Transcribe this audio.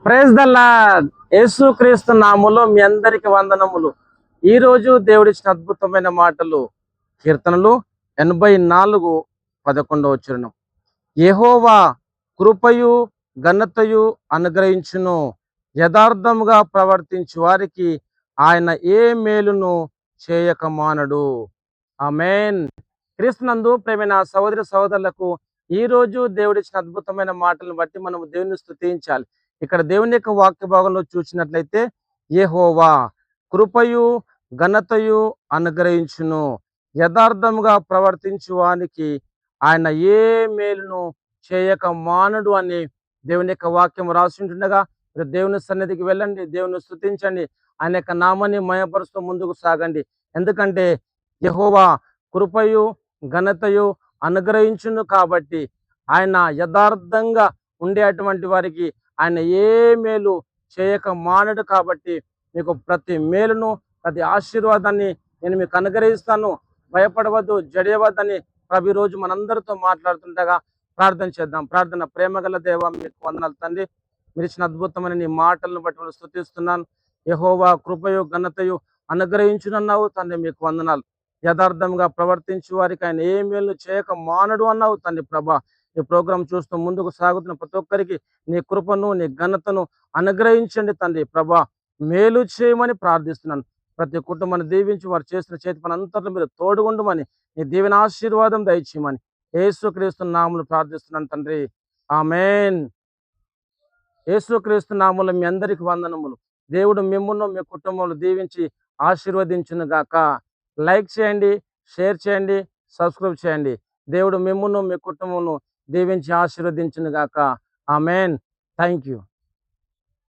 Praise the lord. యేసుక్రీస్తు నామములో మీ అందరికి వందనములు. ఈ రోజు దేవుడిచ్చిన అద్భుతమైన మాటలు కీర్తనలు 84:11. యెహోవా కృపయు ఘనతయు అనుగ్రహించును, యథార్థముగా ప్రవర్తించు వారికి ఆయన ఏ మేలును చేయక మానడు. ఆమేన్. క్రీస్తునందు ప్రేమైన సహోదరి సహోదరులకు ఈ రోజు దేవుడిచ్చిన అద్భుతమైన మాటలను బట్టి మనం దేవుని స్తుతించాలి. ఇక్కడ దేవుని యొక్క వాక్య భాగంలో చూసినట్లయితే, యెహోవా కృపయు ఘనతయు అనుగ్రహించును, యథార్థముగా ప్రవర్తించు వానికి ఆయన ఏ మేలును చేయక మానడు అని దేవుని యొక్క వాక్యం రాసింటుండగా, మీరు దేవుని సన్నిధికి వెళ్ళండి, దేవుని స్తుతించండి, ఆయన యొక్క నామాన్ని మయపరుస్తూ ముందుకు సాగండి. ఎందుకంటే యెహోవా కృపయు ఘనతయు అనుగ్రహించును కాబట్టి, ఆయన యథార్థంగా ఉండేటువంటి వారికి ఆయన ఏ మేలు చేయక మానడు కాబట్టి, మీకు ప్రతి మేలును ప్రతి ఆశీర్వాదాన్ని నేను మీకు అనుగ్రహిస్తాను, భయపడవద్దు, జడియవద్దని ప్రభు ఈరోజు మనందరితో మాట్లాడుతుండగా ప్రార్థన చేద్దాం. ప్రార్థన. ప్రేమగల దేవ, మీకు వందనాలు తండ్రి. మీరు ఇచ్చిన అద్భుతమైన నీ మాటలను బట్టి మనం స్తుతిస్తున్నాను. యెహోవా కృపయు ఘనతయు అనుగ్రహించునన్నావు తండ్రి, మీకు వందనాలు. యథార్థంగా ప్రవర్తించే వారికి ఆయన ఏ మేలు చేయక మానడు అన్నావు తండ్రి ప్రభా. ఈ ప్రోగ్రాం చూస్తూ ముందుకు సాగుతున్న ప్రతి ఒక్కరికి నీ కృపను నీ ఘనతను అనుగ్రహించండి తండ్రి ప్రభా. మేలు చేయమని ప్రార్థిస్తున్నాను. ప్రతి కుటుంబాన్ని దీవించి వారు చేసిన చేతి పని అంతట్లో మీరు తోడుగుండమని, నీ దీవెన ఆశీర్వాదం దయచేయమని యేసుక్రీస్తు నామములో ప్రార్థిస్తున్నాను తండ్రి. ఆమేన్. యేసుక్రీస్తు నామములో మీ అందరికి వందనములు. దేవుడు మిమ్మును మీ కుటుంబంలో దీవించి ఆశీర్వదించును గాక. లైక్ చేయండి, షేర్ చేయండి, సబ్స్క్రైబ్ చేయండి. దేవుడు మిమ్మును మీ కుటుంబమును దీవించి ఆశీర్వదించును గాక. ఆమేన్. Thank you.